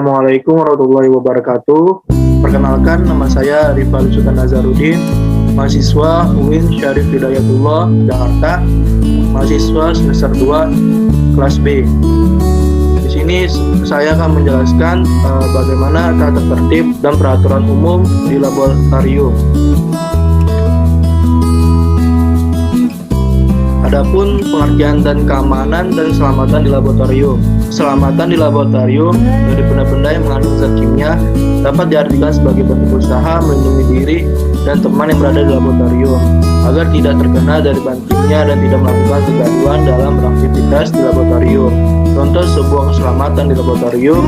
Assalamualaikum warahmatullahi wabarakatuh. Perkenalkan, nama saya Rifal Sultan Nazarudin, mahasiswa UIN Syarif Hidayatullah, Jakarta, mahasiswa semester 2, kelas B. Di sini saya akan menjelaskan bagaimana tata tertib dan peraturan umum di laboratorium. Adapun pengerjaan dan keamanan dan keselamatan di laboratorium. Keselamatan di laboratorium dari benda-benda yang mengandung zat kimia dapat diartikan sebagai bentuk usaha melindungi diri dan teman yang berada di laboratorium agar tidak terkena dari bahan kimia dan tidak melakukan kegaduhan dalam beraktivitas di laboratorium. Contoh sebuah keselamatan di laboratorium: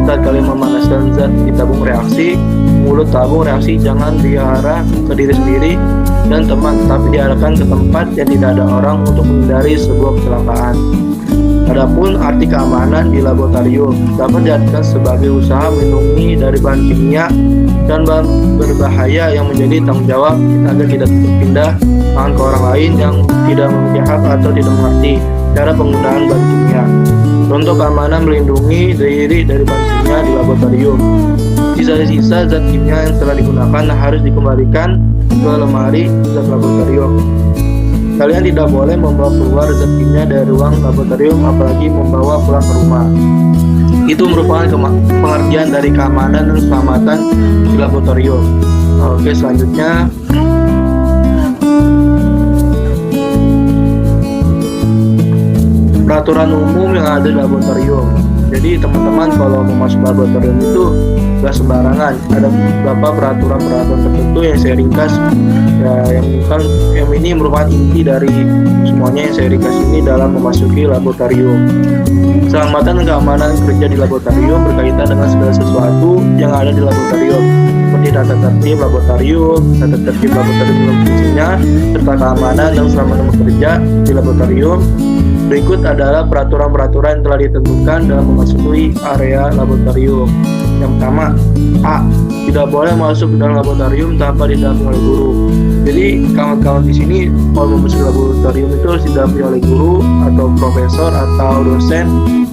saat kalian memanaskan zat di tabung reaksi, mulut tabung reaksi jangan diarah ke diri sendiri dan teman, tapi diarahkan ke tempat yang tidak ada orang untuk menghindari sebuah kecelakaan. Adapun arti keamanan di laboratorium dapat diartikan sebagai usaha melindungi dari bahan kimia dan bahan berbahaya yang menjadi tanggung jawab agar tidak berpindah tangan ke orang lain yang tidak memiliki hak atau tidak mengerti cara penggunaan bahan kimia. Contoh keamanan melindungi diri dari bahan kimia di laboratorium: sisa-sisa zat kimia yang telah digunakan harus dikembalikan ke lemari zat laboratorium. Kalian tidak boleh membawa keluar zat kimia dari ruang laboratorium, apalagi membawa pulang ke rumah. Itu merupakan pengertian dari keamanan dan keselamatan di laboratorium. Oke, selanjutnya peraturan umum yang ada di laboratorium. Jadi teman-teman kalau mau masuk laboratorium itu gak sembarangan. Ada beberapa peraturan tertentu yang saya ringkas ya, yang ini merupakan inti dari semuanya yang saya ringkas ini dalam memasuki laboratorium. Keselamatan dan keamanan kerja di laboratorium berkaitan dengan segala sesuatu yang ada di laboratorium, seperti tata tertib laboratorium dalam fungsinya, serta keamanan dan keselamatan bekerja di laboratorium. Berikut adalah peraturan-peraturan yang telah ditentukan dalam memasuki area laboratorium. Yang pertama, A. Tidak boleh masuk ke dalam laboratorium tanpa didampingi oleh guru. Jadi kawan-kawan di sini kalau memasuki laboratorium itu harus didampingi oleh guru atau profesor atau dosen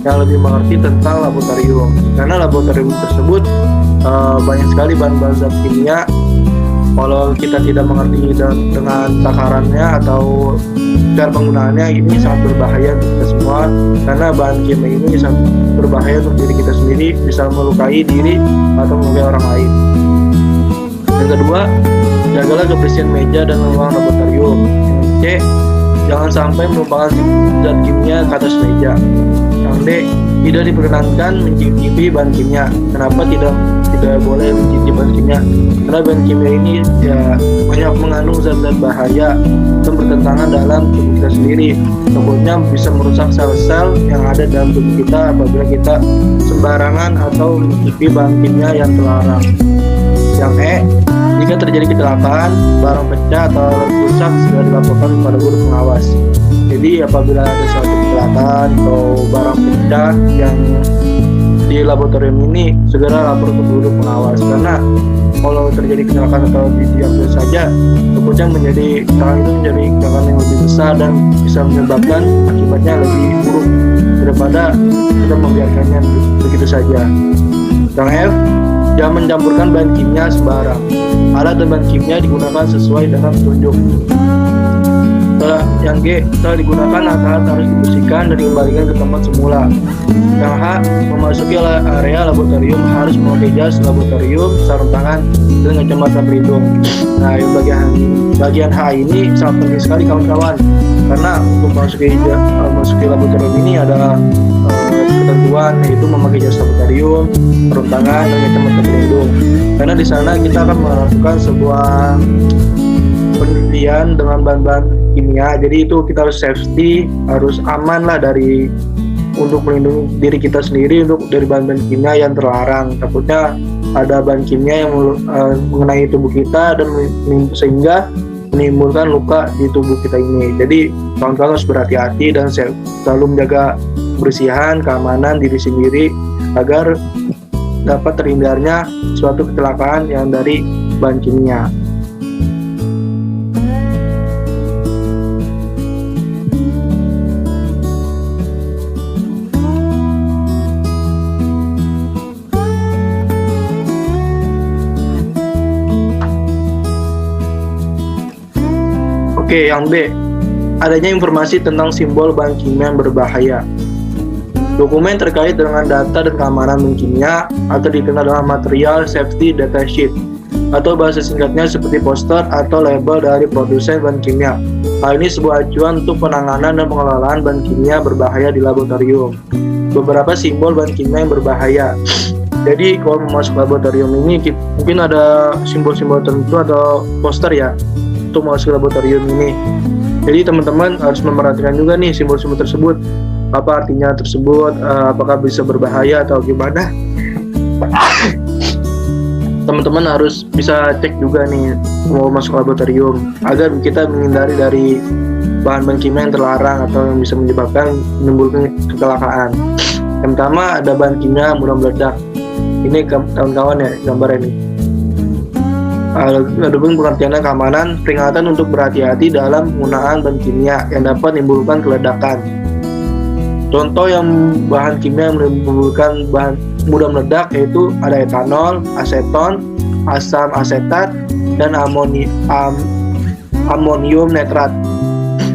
yang lebih mengerti tentang laboratorium. Karena laboratorium tersebut banyak sekali bahan-bahan zat kimia. Kalau kita tidak mengerti dengan takarannya atau cara penggunaannya, ini sangat berbahaya untuk kita semua, karena bahan kimia ini sangat berbahaya untuk diri kita sendiri, bisa melukai diri atau melukai orang lain. Yang kedua, jagalah kebersihan meja dan ruang laboratorium. Yang C, jangan sampai menumpahkan zat kimia ke atas meja. Yang D, tidak diperkenankan mencicipi bahan kimia. Kenapa tidak boleh mencicipi bahan kimia? Karena bahan kimia ini ya banyak mengandung zat-zat bahaya dan bertentangan dalam tubuh kita sendiri. Takutnya bisa merusak sel-sel yang ada dalam tubuh kita apabila kita sembarangan atau mencicipi bahan kimia yang terlarang. Yang E, jika terjadi kecelakaan, barang pecah atau rusak segera dilaporkan kepada guru pengawas. Jadi apabila ada suatu kecelakaan atau barang pecah yang di laboratorium ini, segera lapor ke guru pengawas, karena kalau terjadi kecelakaan atau diambil saja, takutnya kecelakaan itu menjadi kecelakaan yang lebih besar dan bisa menyebabkan akibatnya lebih buruk daripada kita membiarkannya begitu saja. Yang F, jangan mencampurkan bahan kimia sembarang. Alat dan bahan kimia digunakan sesuai dengan petunjuk. Yang G, setelah digunakan alat harus dibersihkan dan dikembalikan ke tempat semula. Yang H, memasuki area laboratorium harus memakai jas laboratorium, sarung tangan, dan kacamata pelindung. Nah, yang bagian H ini sangat penting sekali kawan-kawan, karena untuk memasuki laboratorium ini ada ketentuan, yaitu memakai jas laboratorium, sarung tangan, dan kacamata pelindung. Karena di sana kita akan melakukan sebuah penelitian dengan bahan-bahan kimia, jadi itu kita harus safety, harus aman lah untuk melindungi diri kita sendiri dari bahan-bahan kimia yang terlarang. Takutnya ada bahan kimia yang mengenai tubuh kita dan sehingga menimbulkan luka di tubuh kita ini. Jadi kawan-kawan harus berhati-hati dan selalu menjaga kebersihan, keamanan diri sendiri agar dapat terhindarnya suatu kecelakaan yang dari bahan kimia. Oke, yang B, adanya informasi tentang simbol bahan kimia yang berbahaya. Dokumen terkait dengan data dan keamanan bahan kimia atau dikenal dengan material safety data sheet atau bahasa singkatnya seperti poster atau label dari produsen bahan kimia. Hal ini sebuah acuan untuk penanganan dan pengelolaan bahan kimia berbahaya di laboratorium. Beberapa simbol bahan kimia yang berbahaya. Jadi kalau masuk laboratorium ini mungkin ada simbol-simbol tertentu atau poster ya untuk masuk laboratorium ini. Jadi teman-teman harus memperhatikan juga nih simbol-simbol tersebut. Apa artinya tersebut, apakah bisa berbahaya atau gimana. Teman-teman harus bisa cek juga nih mau masuk laboratorium agar kita menghindari dari bahan-bahan kimia yang terlarang atau yang bisa menimbulkan kecelakaan. Yang pertama ada bahan kimia mudah meledak. Ini kawan-kawan ya gambarnya nih. Adapun pengertiannya keamanan, peringatan untuk berhati-hati dalam penggunaan bahan kimia yang dapat menimbulkan keledakan. Contoh yang bahan kimia yang menimbulkan bahan mudah meledak yaitu ada etanol, aseton, asam asetat, dan amonium nitrat.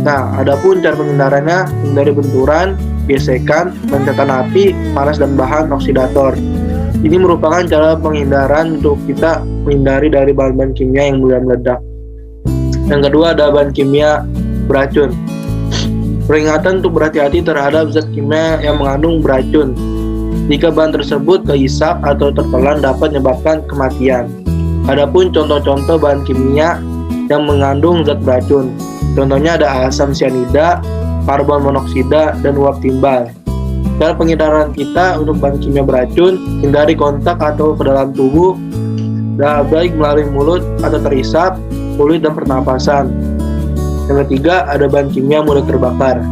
Nah, adapun cara pengindarannya, hindari benturan, gesekan, pencatan api, panas, dan bahan oksidator. Ini merupakan cara penghindaran untuk kita menghindari dari bahan-bahan kimia yang mudah meledak. Yang kedua ada bahan kimia beracun. Peringatan untuk berhati-hati terhadap zat kimia yang mengandung beracun. Jika bahan tersebut kehisap atau tertelan dapat menyebabkan kematian. Adapun contoh-contoh bahan kimia yang mengandung zat beracun. Contohnya ada asam sianida, karbon monoksida, dan uap timbal. Cara penghindaran kita untuk bahan kimia beracun, hindari kontak atau ke dalam tubuh, baik melalui mulut atau terhisap, kulit, dan pernapasan. Yang ketiga, ada bahan kimia mudah terbakar.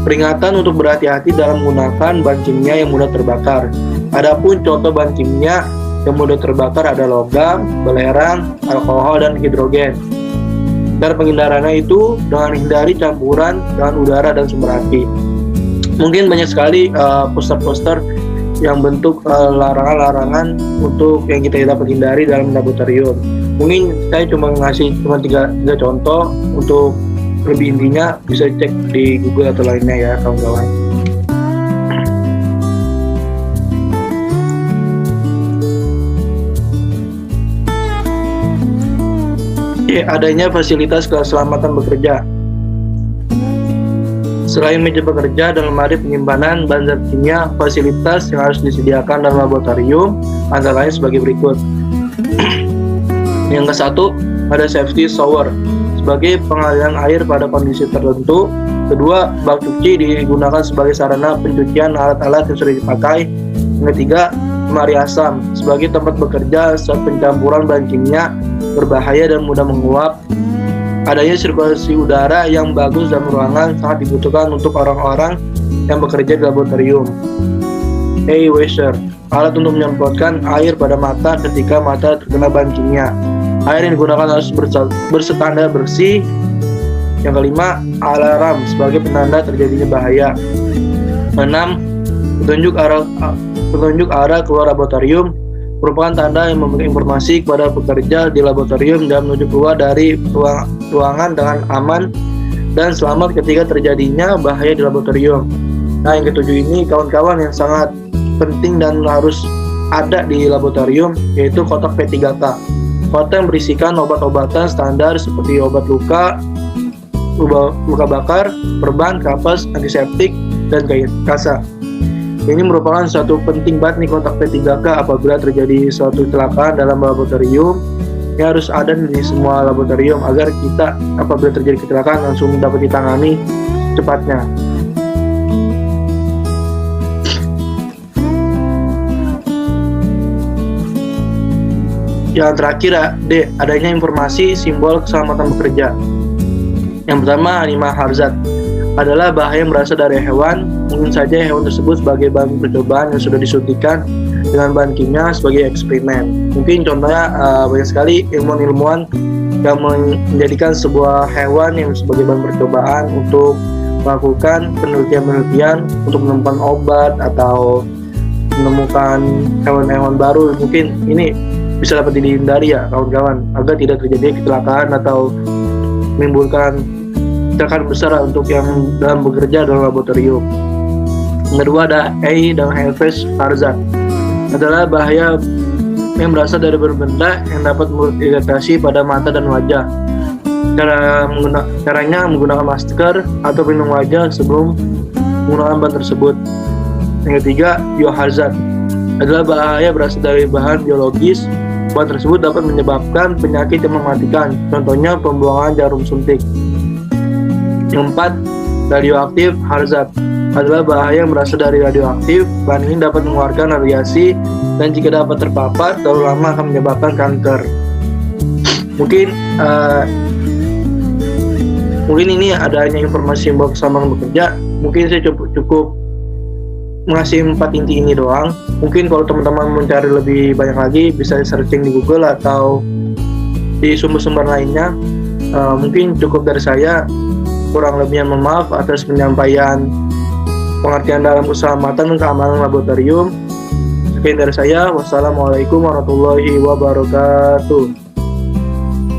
Peringatan untuk berhati-hati dalam menggunakan bahan kimia yang mudah terbakar. Adapun contoh bahan kimia yang mudah terbakar ada logam, belerang, alkohol, dan hidrogen. Cara penghindarannya itu dengan hindari campuran dengan udara dan sumber api. Mungkin banyak sekali poster-poster yang bentuk larangan-larangan untuk yang kita dapat hindari dalam laboratorium. Mungkin saya cuma ngasih tiga contoh. Untuk lebih intinya bisa cek di Google atau lainnya ya kawan-kawan. Adanya fasilitas keselamatan bekerja. Selain meja bekerja dan lemari penyimpanan bahan zat kimia, fasilitas yang harus disediakan dalam laboratorium antara lain sebagai berikut. Yang ke satu, ada safety shower sebagai pengalihan air pada kondisi tertentu. Kedua, bak cuci digunakan sebagai sarana pencucian alat-alat yang sudah dipakai. Yang ketiga, lemari asam sebagai tempat bekerja saat pencampuran bahan kimia berbahaya dan mudah menguap. Adanya sirkulasi udara yang bagus dalam ruangan sangat dibutuhkan untuk orang-orang yang bekerja di laboratorium. Washer, alat untuk menyemprotkan air pada mata ketika mata terkena bahan kimia. Air yang digunakan harus berstandar bersih. Yang kelima, alarm sebagai penanda terjadinya bahaya. 6. Petunjuk arah keluar laboratorium merupakan tanda yang memberikan informasi kepada pekerja di laboratorium dan menuju keluar dari ruangan dengan aman dan selamat ketika terjadinya bahaya di laboratorium. Nah, yang ketujuh ini kawan-kawan yang sangat penting dan harus ada di laboratorium, yaitu kotak P3K. Kotak yang berisikan obat-obatan standar seperti obat luka bakar, perban, kapas, antiseptik, dan kasa. Ini merupakan suatu penting banget nih kotak P3K apabila terjadi suatu kecelakaan dalam laboratorium. Ini harus ada di semua laboratorium agar kita apabila terjadi kecelakaan langsung dapat ditangani cepatnya. Yang terakhir D, adanya informasi simbol keselamatan bekerja. Yang pertama, animal hazard adalah bahaya yang berasal dari hewan. Mungkin saja hewan tersebut sebagai bahan percobaan yang sudah disuntikan dengan bahan kimia sebagai eksperimen. Mungkin contohnya banyak sekali ilmuwan-ilmuwan yang menjadikan sebuah hewan yang sebagai bahan percobaan untuk melakukan penelitian-penelitian untuk menemukan obat atau menemukan hewan-hewan baru. Mungkin ini bisa dapat dihindari ya kawan-kawan agar tidak terjadi kecelakaan atau menimbulkan kecelakaan besar untuk yang dalam bekerja dalam laboratorium. Yang kedua ada E dan Herpes Harzard, adalah bahaya yang berasal dari berbenda yang dapat mengiritasi pada mata dan wajah. Caranya menggunakan masker atau pelindung wajah sebelum menggunakan bahan tersebut. Yang ketiga, biohazard, adalah bahaya berasal dari bahan biologis. Bahan tersebut dapat menyebabkan penyakit yang mematikan, contohnya pembuangan jarum suntik. Yang keempat, radioaktif hazard, adalah bahaya yang berasal dari radioaktif. Bahan ini dapat mengeluarkan radiasi dan jika dapat terpapar terlalu lama akan menyebabkan kanker. Mungkin ini adanya informasi buat keselamatan bekerja. Mungkin saya cukup mengasih 4 inti ini doang. Mungkin kalau teman-teman mencari lebih banyak lagi bisa searching di Google atau di sumber-sumber lainnya. Mungkin cukup dari saya. Kurang lebihnya mohon maaf atas penyampaian pengertian dalam keselamatan dan keamanan laboratorium. Sekian dari saya. Wassalamualaikum warahmatullahi wabarakatuh.